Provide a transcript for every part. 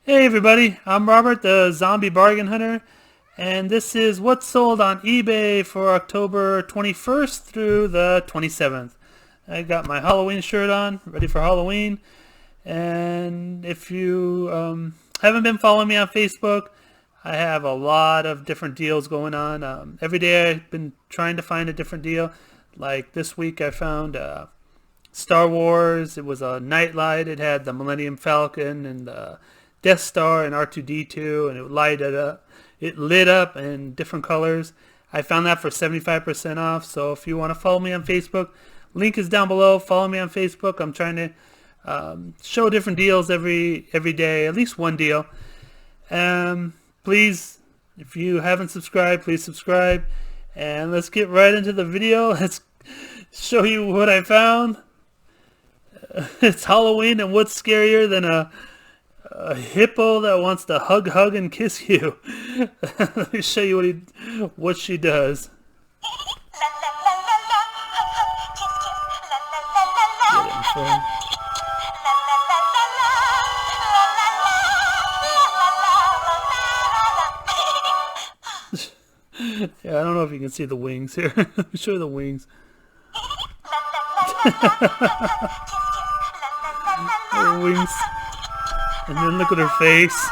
Hey everybody, I'm Robert, the Zombie Bargain Hunter, and this is what's sold on eBay for October 21st through the 27th. I got my Halloween shirt on, ready for Halloween, and if you haven't been following me on Facebook, I have a lot of different deals going on. Every day I've been trying to find a different deal. Like this week I found Star Wars. It was a nightlight. It had the Millennium Falcon and the Death Star and R2-D2, and it lighted up. It lit up in different colors. I found that for 75% off. So if you want to follow me on Facebook, link is down below. Follow me on Facebook. I'm trying to show different deals every day, at least one deal. Please, if you haven't subscribed, please subscribe. And let's get right into the video. Let's show you what I found. It's Halloween, and what's scarier than a hippo that wants to hug and kiss you? Let me show you what she does. Get in frame. Yeah, I don't know if you can see the wings here. Let me show you the wings. Her wings. And then look at her face.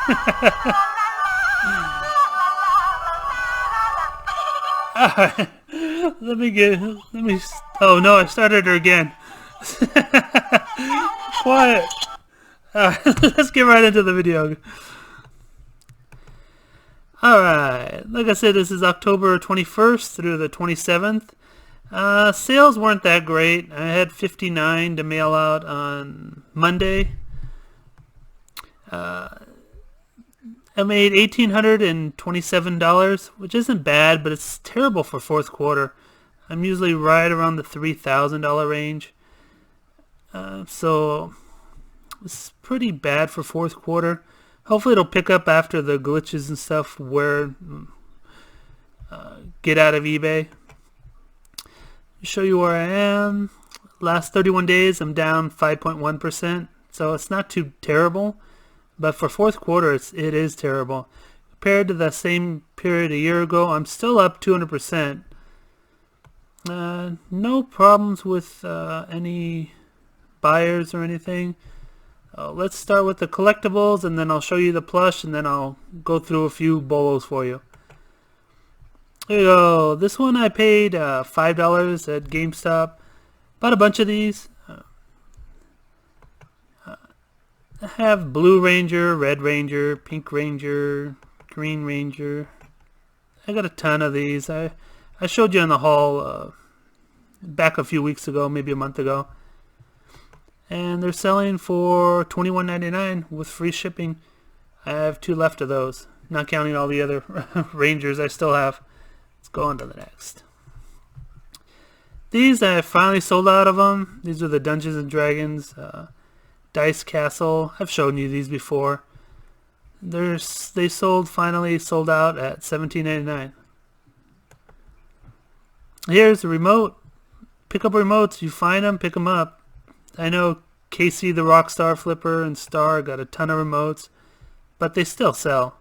Alright. Oh no, I started her again. Quiet. Alright, let's get right into the video. Alright, like I said, this is October 21st through the 27th. Sales weren't that great. I had 59 to mail out on Monday. I made $1,827, which isn't bad, but it's terrible for fourth quarter. I'm usually right around the $3,000 range. So it's pretty bad for fourth quarter. Hopefully it'll pick up after the glitches and stuff get out of eBay. Show you where I am. Last 31 days I'm down 5.1%, so it's not too terrible, but for fourth quarter it is terrible. Compared to the same period a year ago, I'm still up 200%. No problems with any buyers or anything. Let's start with the collectibles, and then I'll show you the plush, and then I'll go through a few bolos for you. Here you go. This one I paid $5 at GameStop. Bought a bunch of these. I have Blue Ranger, Red Ranger, Pink Ranger, Green Ranger. I got a ton of these. I showed you in the haul back a few weeks ago, maybe a month ago. And they're selling for $21.99 with free shipping. I have 2 left of those, not counting all the other Rangers I still have. Let's go on to the next. These, I finally sold out of them. These are the Dungeons and Dragons Dice Castle. I've shown you these before. They finally sold out at $17.99. Here's the remote. Pick up remotes. You find them, pick them up. I know Casey the Rockstar Flipper and Star got a ton of remotes, but they still sell.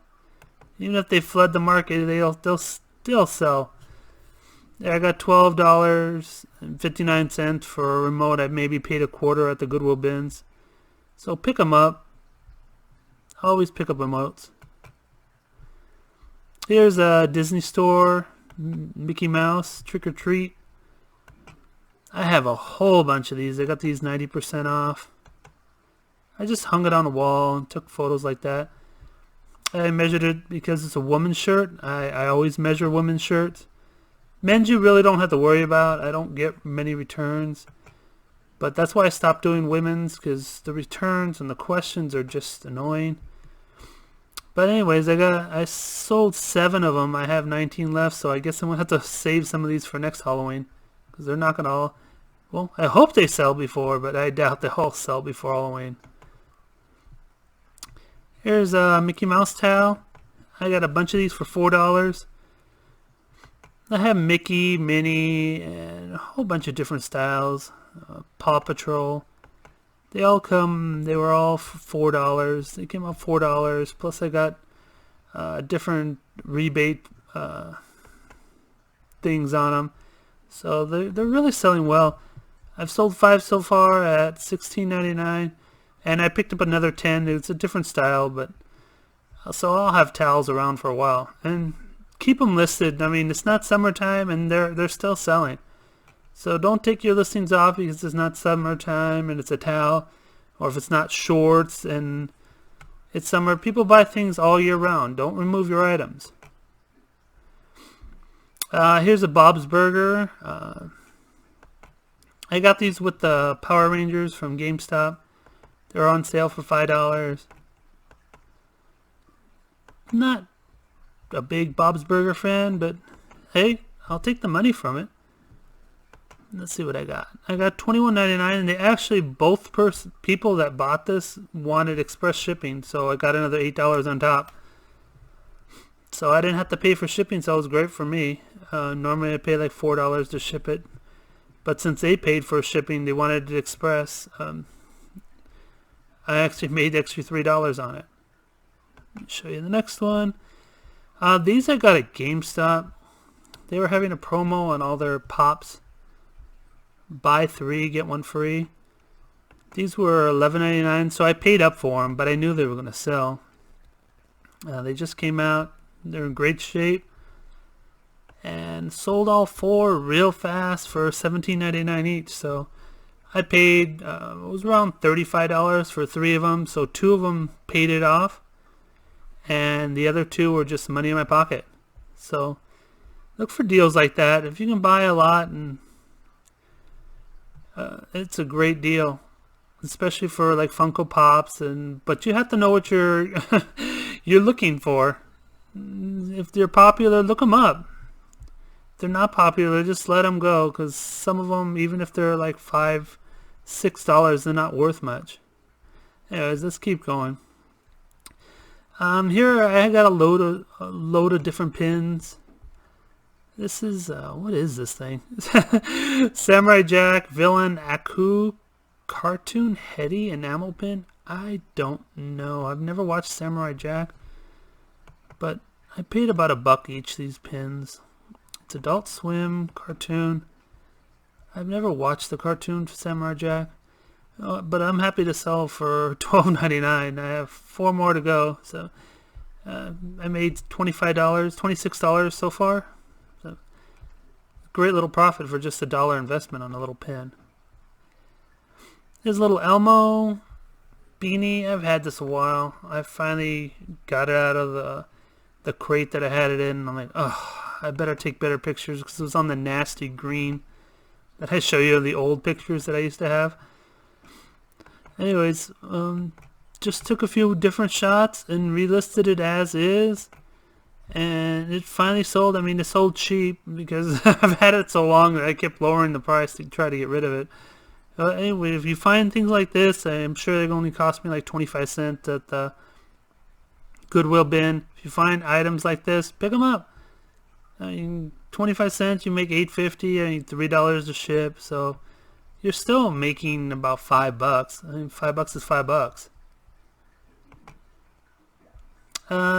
Even if they flood the market, they'll still sell. I got $12.59 for a remote. I maybe paid a quarter at the Goodwill bins. So pick them up. Always pick up remotes. Here's a Disney Store, Mickey Mouse, Trick or Treat. I have a whole bunch of these. I got these 90% off. I just hung it on the wall and took photos like that. I measured it because it's a woman's shirt. I always measure women's shirts. Men's you really don't have to worry about. I don't get many returns. But that's why I stopped doing women's, because the returns and the questions are just annoying. But anyways, I sold 7 of them. I have 19 left, so I guess I'm going to have to save some of these for next Halloween, because they're not going to all... Well, I hope they sell before, but I doubt they'll all sell before Halloween. Here's a Mickey Mouse towel. I got a bunch of these for $4. I have Mickey, Minnie, and a whole bunch of different styles. Paw Patrol. They all come. They were all for $4. They came out $4. Plus, I got different rebate things on them. So they're really selling well. I've sold 5 so far at $16.99, and I picked up another 10. It's a different style, but so I'll have towels around for a while and keep them listed. I mean, it's not summertime, and they're still selling. So don't take your listings off because it's not summertime and it's a towel, or if it's not shorts and it's summer. People buy things all year round. Don't remove your items. Here's a Bob's Burger. I got these with the Power Rangers from GameStop. They're on sale for $5. Not a big Bob's Burger fan, but hey, I'll take the money from it. Let's see what I got. I got $21.99, and they actually, both people that bought this wanted express shipping, so I got another $8 on top. So I didn't have to pay for shipping, so it was great for me. Normally I pay like $4 to ship it, but since they paid for shipping, they wanted it express. I actually made extra $3 on it. Let me show you the next one. These I got at GameStop. They were having a promo on all their pops. Buy 3, get 1 free. These were $11.99, so I paid up for them, but I knew they were going to sell. They just came out. They're in great shape. And sold all 4 real fast for $17.99 each. So I paid, it was around $35 for 3 of them. So 2 of them paid it off, and the other 2 were just money in my pocket. So look for deals like that. If you can buy a lot, and it's a great deal, especially for like Funko Pops. But you have to know what you're you're looking for. If they're popular, look them up. If they're not popular, just let them go, because some of them, even if they're like $5, $6, they're not worth much. Anyways, let's keep going. Here I got a load of different pins. This is what is this thing? Samurai Jack, Villain, Aku, Cartoon, Hetty, enamel pin. I don't know. I've never watched Samurai Jack, but I paid about $1 each, these pins. It's Adult Swim, cartoon. I've never watched the cartoon for Samurai Jack, but I'm happy to sell for $12.99. I have 4 more to go, so I made $25, $26 so far. So great little profit for just $1 investment on a little pin. Here's a little Elmo beanie. I've had this a while. I finally got it out of the crate that I had it in, and I'm like, oh, I better take better pictures, because it was on the nasty green that I show you the old pictures that I used to have. Anyways, just took a few different shots and relisted it as is, and it finally sold. I mean, it sold cheap because I've had it so long that I kept lowering the price to try to get rid of it. Anyway, if you find things like this, I'm sure they only cost me like 25 cents at the Goodwill bin. If you find items like this, pick them up. 25 cents, you make $8.50. I mean, $3 to ship, so you're still making about $5. I mean, $5 is $5.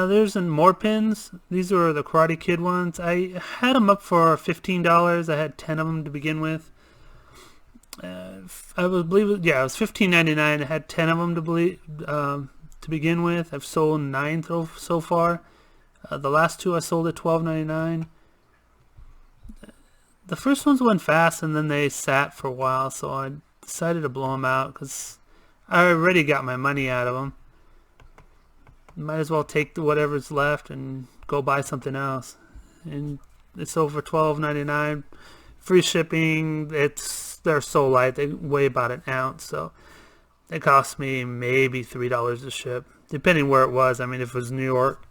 There's more pins. These are the Karate Kid ones. I had them up for $15. I had 10 of them to begin with. I believe, yeah, it was $15.99. I had 10 of them to begin with. I've sold 9 so far. The last 2 I sold at $12.99. The first ones went fast, and then they sat for a while, so I decided to blow them out because I already got my money out of them. Might as well take whatever's left and go buy something else. And it's sold for $12.99. Free shipping. They're so light. They weigh about an ounce, so it cost me maybe $3 to ship, depending where it was. I mean, if it was New York,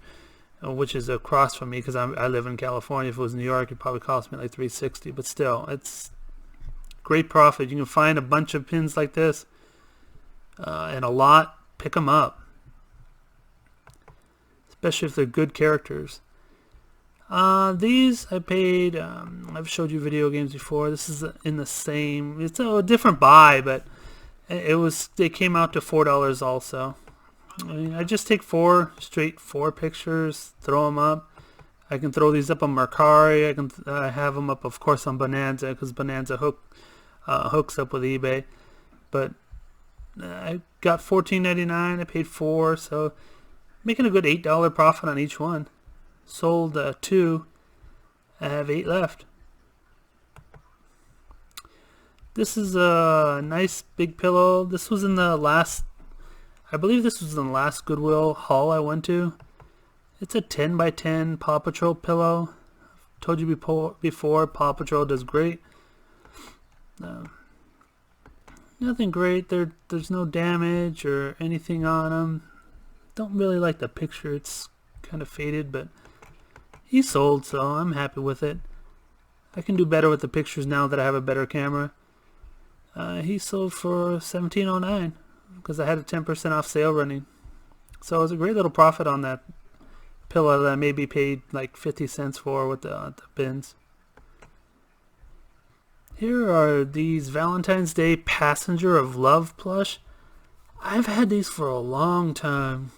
which is across from me because I live in California, if it was New York, it probably cost me like $3.60. But still, it's great profit. You can find a bunch of pins like this and a lot. Pick them up, especially if they're good characters. These I paid. I've showed you video games before. This is in the same. It's a different buy, but They came out to $4 also. I mean, I just take four pictures, throw them up. I can throw these up on Mercari. I can have them up, of course, on Bonanza, because Bonanza hooks up with eBay. But I got $14.99. I paid $4, so making a good $8 profit on each one. Sold 2. I have 8 left. This is a nice big pillow. This was in the last, I believe this was in the last Goodwill haul I went to. It's a 10 by 10 Paw Patrol pillow. I've told you before, Paw Patrol does great. Nothing great. There's no damage or anything on them. Don't really like the picture. It's kind of faded, but he sold, so I'm happy with it. I can do better with the pictures now that I have a better camera. He sold for $17.09 because I had a 10% off sale running. So it was a great little profit on that pillow that I maybe paid like 50 cents for with the bins. Here are these Valentine's Day Passenger of Love plush. I've had these for a long time,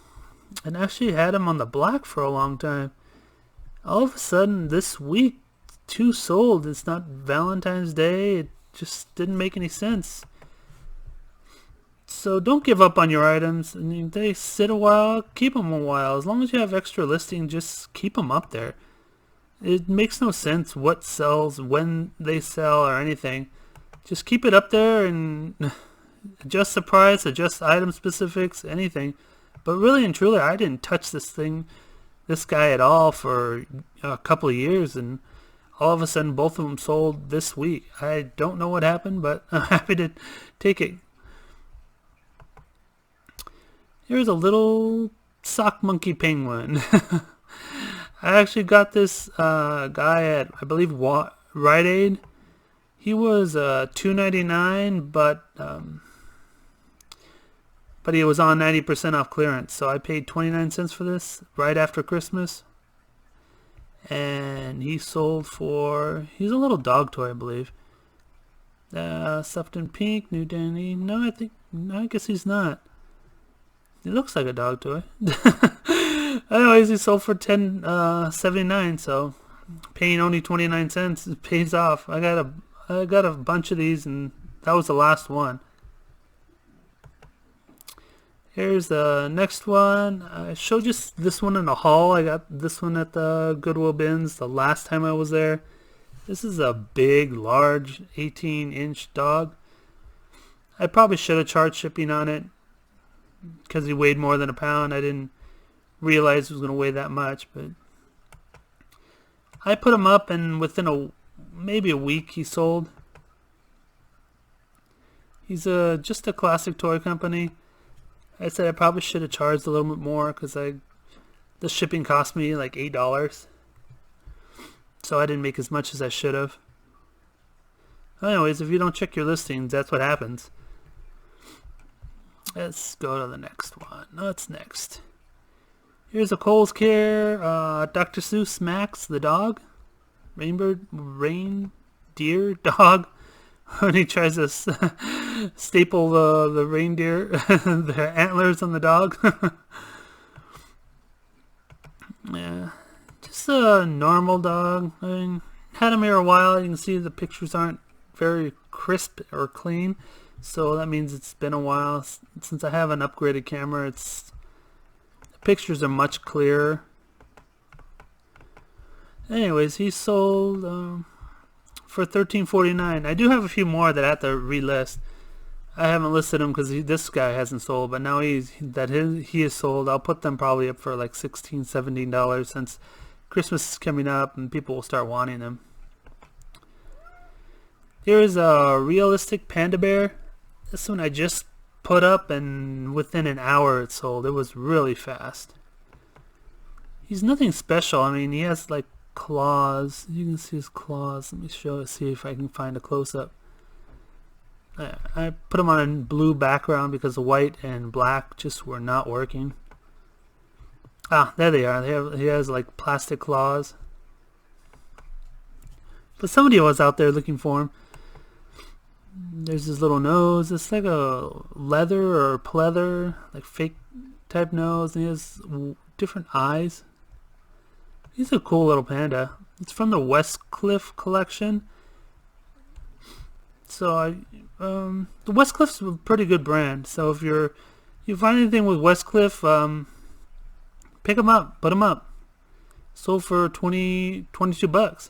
and actually had them on the block for a long time. All of a sudden this week, 2 sold. It's not Valentine's Day. It just didn't make any sense. So don't give up on your items. I mean, they sit a while, keep them a while. As long as you have extra listing, just keep them up there. It makes no sense what sells, when they sell, or anything. Just keep it up there and adjust the price, adjust item specifics, anything. But really and truly, I didn't touch this guy at all for a couple of years, and all of a sudden both of them sold this week. I don't know what happened, but I'm happy to take it. Here's a little sock monkey penguin. I actually got this guy at, I believe, Rite Aid. He was $2.99, but he was on 90% off clearance, so I paid 29 cents for this right after Christmas. And he sold for, he's a little dog toy, I believe. Stuffed in pink, new dandy. No, I guess he's not. He looks like a dog toy. Anyways, he sold for $10.79, so paying only 29 cents pays off. I got a bunch of these, and that was the last one. Here's the next one. I showed you this one in a haul. I got this one at the Goodwill bins the last time I was there. This is a big, large 18-inch dog. I probably should have charged shipping on it because he weighed more than a pound. I didn't realize it was going to weigh that much, but I put him up, and within maybe a week he sold. He's just a classic toy company. I said I probably should have charged a little bit more because the shipping cost me like $8, so I didn't make as much as I should have. Anyways, if you don't check your listings, that's what happens. Let's go to the next one. What's next? Here's a Kohl's Care Dr. Seuss Max the dog, reindeer dog. When he tries to staple the reindeer, the antlers on the dog. Yeah, just a normal dog. I mean, had him here a while. You can see the pictures aren't very crisp or clean, so that means it's been a while since I have an upgraded camera. The pictures are much clearer. Anyways, he sold for $13.49. I do have a few more that I have to relist. I haven't listed them because this guy hasn't sold, but now he is sold. I'll put them probably up for like $16, $17 since Christmas is coming up and people will start wanting them. Here's a realistic panda bear. This one I just put up, and within an hour it sold. It was really fast. He's nothing special. I mean, he has like claws. You can see his claws. Let me see if I can find a close-up. I put him on a blue background because the white and black just were not working. Ah, there they are. He has like plastic claws. But somebody was out there looking for him. There's his little nose. It's like a leather or pleather, like fake type nose, and he has different eyes. He's a cool little panda. It's from the Westcliff collection. So the Westcliff's a pretty good brand. So if you find anything with Westcliff, pick them up, put them up. Sold for $22,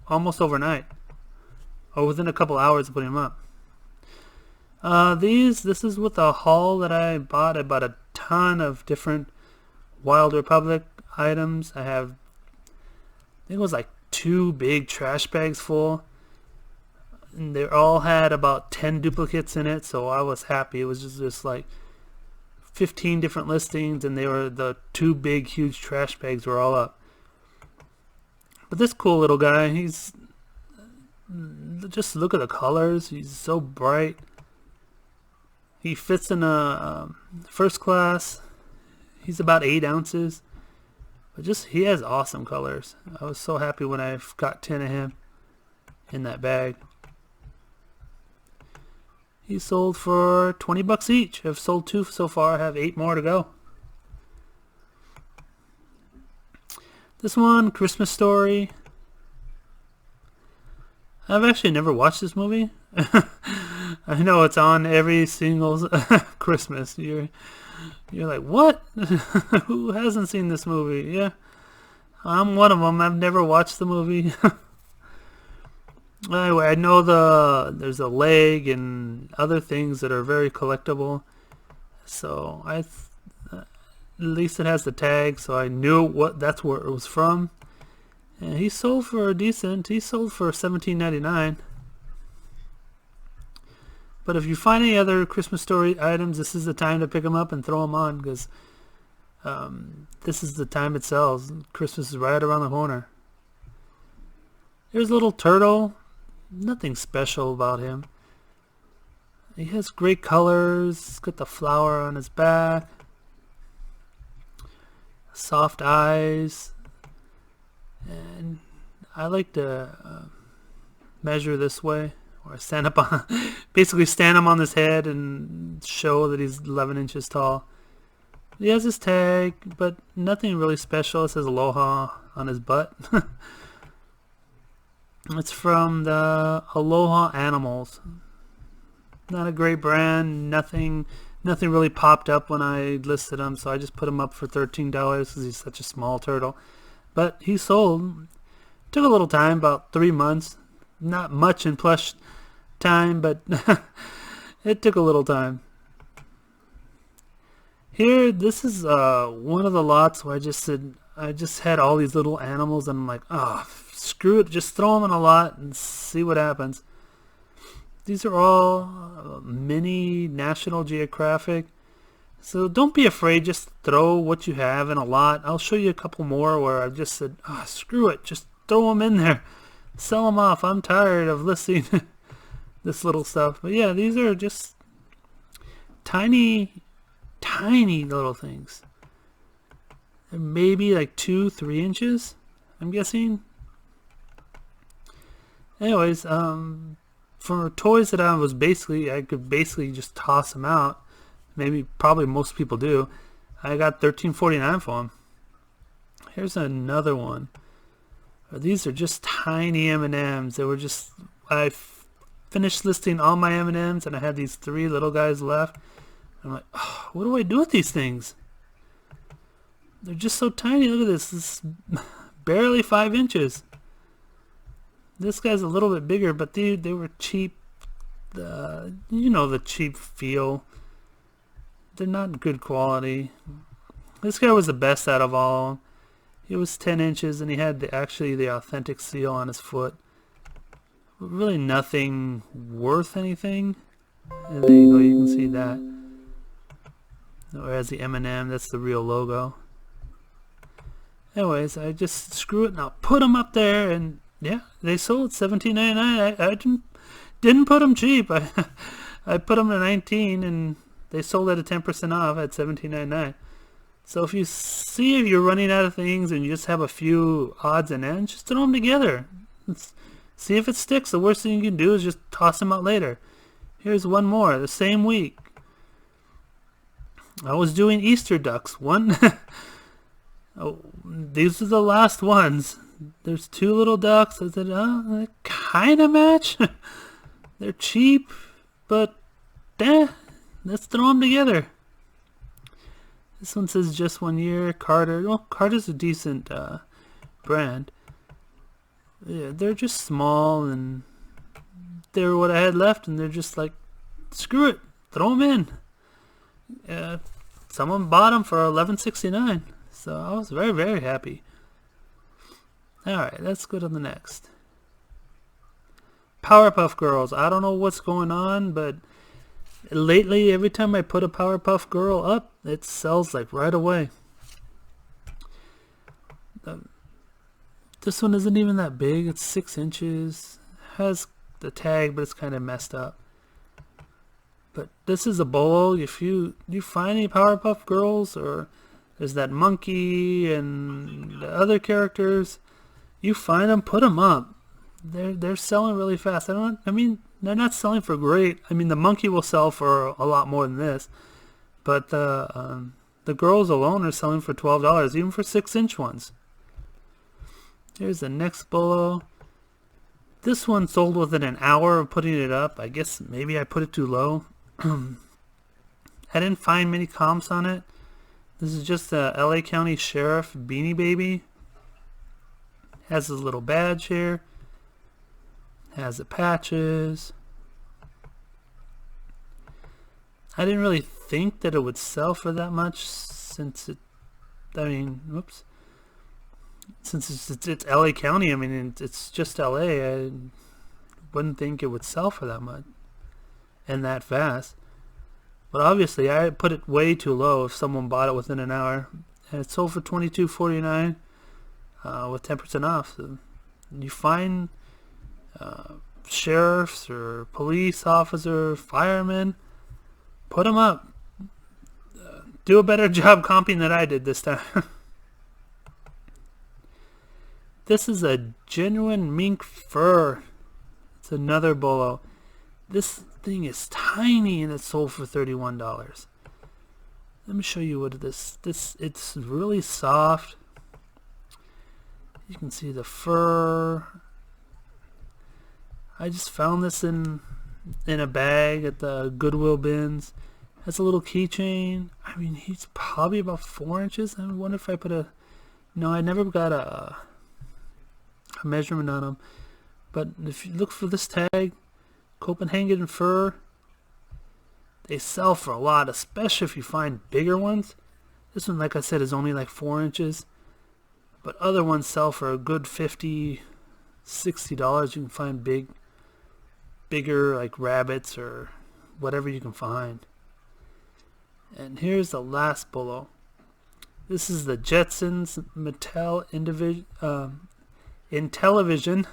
almost overnight, or within a couple hours of putting them up. This is with a haul that I bought. I bought a ton of different Wild Republic items. I think it was like 2 big trash bags full, and they all had about 10 duplicates in it, so I was happy. It was just like 15 different listings, and the 2 big huge trash bags were all up. But this cool little guy, just look at the colors. He's so bright. He fits in a first class. He's about 8 ounces. But he has awesome colors. I was so happy when I got 10 of him in that bag. He sold for $20 each. I've sold 2 so far. I have 8 more to go. This one, Christmas Story. I've actually never watched this movie. I know it's on every single Christmas. You're like, what? Who hasn't seen this movie? Yeah, I'm one of them. I've never watched the movie. Anyway, I know there's a leg and other things that are very collectible. So at least it has the tag, so I knew that's where it was from. And he sold for decent. He sold for $17.99. But if you find any other Christmas Story items, this is the time to pick them up and throw them on, because this is the time it sells. Christmas is right around the corner. There's a little turtle. Nothing special about him. He has great colors. He's got the flower on his back. Soft eyes. And I like to measure this way, or stand up on, basically stand him on his head and show that he's 11 inches tall. He has his tag, but nothing really special. It says Aloha on his butt. It's from the Aloha Animals. Not a great brand. Nothing really popped up when I listed him, so I just put him up for $13 because he's such a small turtle. But he sold. Took a little time, about 3 months. Not much in plush time, but it took a little time. Here, this is one of the lots where I just had all these little animals, and I'm like, oh, screw it, just throw them in a lot and see what happens. These are all mini National Geographic. So don't be afraid, just throw what you have in a lot. I'll show you a couple more where I've just said, oh, screw it, just throw them in there. Sell them off. I'm tired of listing this little stuff. But yeah, these are just tiny little things. Maybe like 2-3 inches, I'm guessing. Anyways, for toys that I could basically just toss them out. Probably most people do. I got $13.49 for them. Here's another one. These are just tiny M&Ms. I finished listing all my M&Ms, and I had these 3 little guys left. I'm like, oh, what do I do with these things? They're just so tiny. Look at this. This is barely 5 inches. This guy's a little bit bigger, but they were cheap. You know the cheap feel. They're not good quality. This guy was the best out of all of them. He was 10 inches, and he had the authentic seal on his foot. Really nothing worth anything. And there you go, you can see that. Whereas the M&M, that's the real logo. Anyways, I just screw it and I'll put them up there, and yeah, they sold $17.99. I didn't put them cheap. I put them to $19, and they sold at a 10% off at $17.99. So if you're running out of things and you just have a few odds and ends, just throw them together. See if it sticks. The worst thing you can do is just toss them out later. Here's one more, the same week. I was doing Easter ducks. Oh, these are the last ones. There's two little ducks. I said, oh, they kind of match. They're cheap, but let's throw them together. This one says just 1 year. Carter. Well, Carter's a decent brand. Yeah, they're just small, and they're what I had left, and they're just like, screw it, throw them in. Someone bought them for $11.69, so I was very, very happy. Alright, let's go to the next. Powerpuff Girls. I don't know what's going on, but lately, every time I put a Powerpuff Girl up, it sells like right away. This one isn't even that big. It's 6 inches. Has the tag, but it's kind of messed up. But this is a bolo. If you find any Powerpuff Girls, or there's that monkey and the other characters, you find them, put them up. They're selling really fast. I mean, they're not selling for great. I mean, the monkey will sell for a lot more than this, but the girls alone are selling for $12, even for 6-inch ones. Here's the next bolo. This one sold within an hour of putting it up. I guess maybe I put it too low. I didn't find many comps on it. This is just a LA County Sheriff Beanie Baby. Has his little badge here. Has the patches. I didn't really think that it would sell for that much, since it, I mean, whoops. Since it's LA County, I mean, it's just LA. I wouldn't think it would sell for that much and that fast. But obviously, I put it way too low if someone bought it within an hour. And it sold for $22.49 with 10% off. So you find sheriffs or police officers, firemen, put them up. Do a better job comping than I did this time. This is a genuine mink fur. It's another bolo. This thing is tiny, and it sold for $31. Let me show you what it is. It's really soft. You can see the fur. I just found this in a bag at the Goodwill bins. Has a little keychain. I mean, he's probably about 4 inches. I wonder if I put a... No, I never got a measurement on them. But if you look for this tag, Copenhagen fur, they sell for a lot, especially if you find bigger ones. This one, like I said, is only like 4 inches. But other ones sell for a good $50, $60. You can find bigger like rabbits or whatever you can find. And here's the last bolo. This is the Jetsons Mattel Intellivision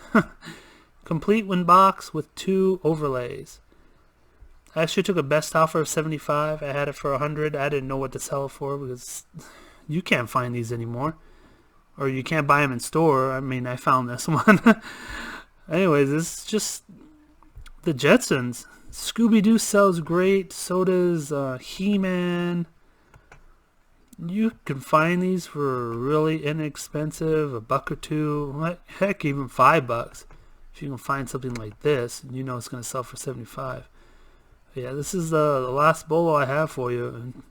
complete wind box with 2 overlays. I actually took a best offer of $75. I had it for $100. I didn't know what to sell it for because you can't find these anymore, or you can't buy them in store. I mean, I found this one. Anyways, this is just the Jetsons. Scooby-Doo sells great. So does He-Man. You can find these for really inexpensive, $1 or $2, heck, even $5. If you can find something like this, you know it's going to sell for $75. Yeah, this is the last bolo I have for you,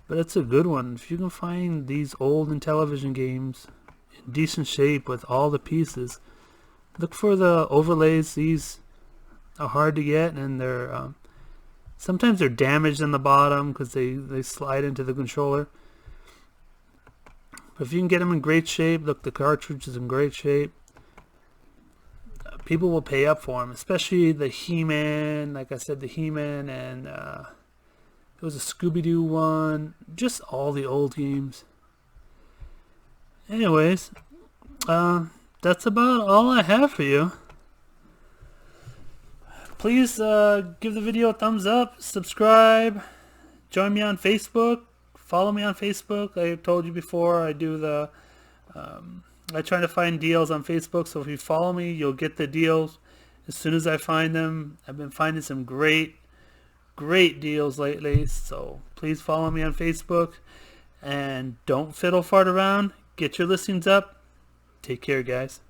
but it's a good one. If you can find these old Intellivision games in decent shape with all the pieces, look for the overlays. These are hard to get, and they're sometimes they're damaged in the bottom because they slide into the controller. But if you can get them in great shape, look, the cartridge is in great shape. People will pay up for them, especially the He-Man. Like I said, the He-Man, and there was a Scooby-Doo one. Just all the old games. Anyways, that's about all I have for you. Please give the video a thumbs up, subscribe, join me on Facebook, follow me on Facebook. I told you before, I do the I try to find deals on Facebook, so if you follow me, you'll get the deals as soon as I find them. I've been finding some great deals lately, so please follow me on Facebook. And don't fiddle fart around. Get your listings up. Take care, guys.